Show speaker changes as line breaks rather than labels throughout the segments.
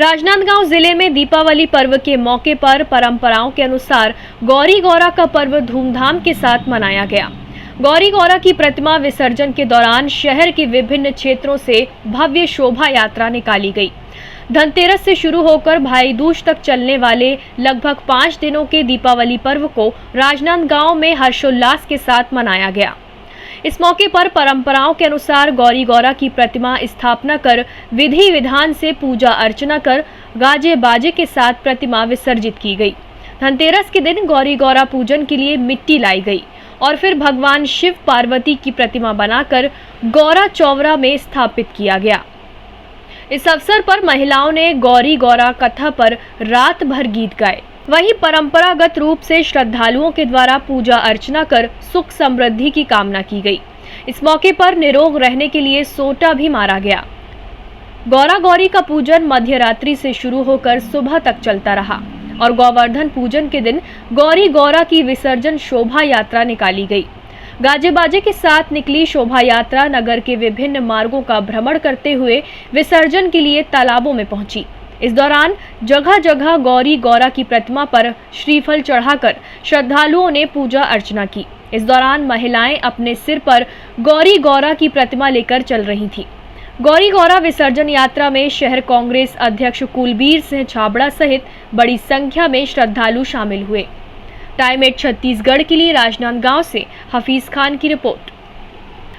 राजनांदगांव जिले में दीपावली पर्व के मौके पर परंपराओं के अनुसार गौरी गौरा का पर्व धूमधाम के साथ मनाया गया। गौरी गौरा की प्रतिमा विसर्जन के दौरान शहर के विभिन्न क्षेत्रों से भव्य शोभा यात्रा निकाली गई। धनतेरस से शुरू होकर भाई दूज तक चलने वाले लगभग 5 दिनों के दीपावली पर्व को राजनांदगांव में हर्षोल्लास के साथ मनाया गया। इस मौके पर परंपराओं के अनुसार गौरी गौरा की प्रतिमा स्थापना कर विधि विधान से पूजा अर्चना कर गाजे बाजे के साथ प्रतिमा विसर्जित की गई। धनतेरस के दिन गौरी गौरा पूजन के लिए मिट्टी लाई गई और फिर भगवान शिव पार्वती की प्रतिमा बनाकर गौरा चौवरा में स्थापित किया गया। इस अवसर पर महिलाओं ने गौरी गौरा कथा पर रात भर गीत गाए। वहीं परंपरागत रूप से श्रद्धालुओं के द्वारा पूजा अर्चना कर सुख समृद्धि की कामना की गई। इस मौके पर निरोग रहने के लिए सोटा भी मारा गया। गौरा गौरी का पूजन मध्य रात्रि से शुरू होकर सुबह तक चलता रहा और गोवर्धन पूजन के दिन गौरी गौरा की विसर्जन शोभा यात्रा निकाली गई। गाजे बाजे के साथ निकली शोभा यात्रा नगर के विभिन्न मार्गों का भ्रमण करते हुए विसर्जन के लिए तालाबों में पहुंची। इस दौरान जगह जगह गौरी गौरा की प्रतिमा पर श्रीफल चढ़ाकर श्रद्धालुओं ने पूजा अर्चना की। इस दौरान महिलाएं अपने सिर पर गौरी गौरा की प्रतिमा लेकर चल रही थीं। गौरी गौरा विसर्जन यात्रा में शहर कांग्रेस अध्यक्ष कुलबीर सिंह छाबड़ा सहित बड़ी संख्या में श्रद्धालु शामिल हुए। टाइम 8 छत्तीसगढ़ के लिए राजनांदगांव से हफीज खान की रिपोर्ट।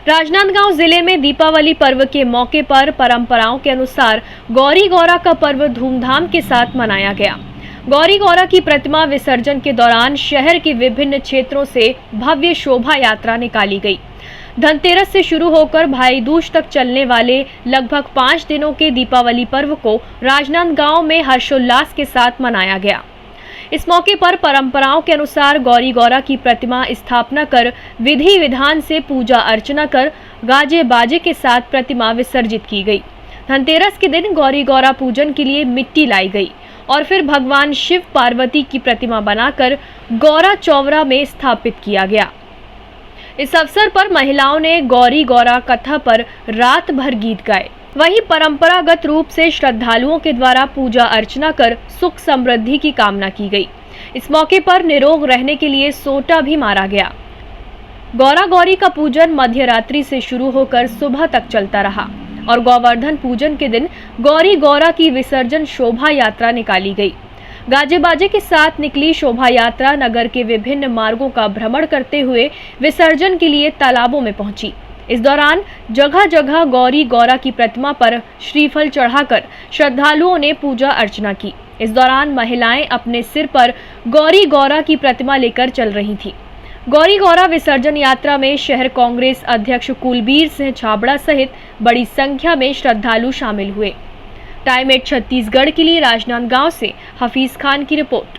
राजनांदगांव जिले में दीपावली पर्व के मौके पर परंपराओं के अनुसार गौरी गौरा का पर्व धूमधाम के साथ मनाया गया। गौरी गौरा की प्रतिमा विसर्जन के दौरान शहर के विभिन्न क्षेत्रों से भव्य शोभा यात्रा निकाली गई। धनतेरस से शुरू होकर भाई दूज तक चलने वाले लगभग 5 दिनों के दीपावली पर्व को राजनांदगांव में हर्षोल्लास के साथ मनाया गया। इस मौके पर परंपराओं के अनुसार गौरी गौरा की प्रतिमा स्थापना कर विधि विधान से पूजा अर्चना कर गाजे बाजे के साथ प्रतिमा विसर्जित की गई। धनतेरस के दिन गौरी गौरा पूजन के लिए मिट्टी लाई गई और फिर भगवान शिव पार्वती की प्रतिमा बनाकर गौरा चौवरा में स्थापित किया गया। इस अवसर पर महिलाओं ने गौरी गौरा कथा पर रात भर गीत गाए। वहीं परंपरागत रूप से श्रद्धालुओं के द्वारा पूजा अर्चना कर सुख समृद्धि की कामना की गई। इस मौके पर निरोग रहने के लिए सोटा भी मारा गया। गौरा गौरी का पूजन मध्य रात्रि से शुरू होकर सुबह तक चलता रहा और गोवर्धन पूजन के दिन गौरी गौरा की विसर्जन शोभा यात्रा निकाली गई। गाजे बाजे के साथ निकली शोभा यात्रा नगर के विभिन्न मार्गों का भ्रमण करते हुए विसर्जन के लिए तालाबों में पहुंची। इस दौरान जगह जगह गौरी गौरा की प्रतिमा पर श्रीफल चढ़ाकर श्रद्धालुओं ने पूजा अर्चना की। इस दौरान महिलाएं अपने सिर पर गौरी गौरा की प्रतिमा लेकर चल रही थीं। गौरी गौरा विसर्जन यात्रा में शहर कांग्रेस अध्यक्ष कुलबीर सिंह छाबड़ा सहित बड़ी संख्या में श्रद्धालु शामिल हुए। टाइम 8 छत्तीसगढ़ के लिए राजनांदगांव से हफीज खान की रिपोर्ट।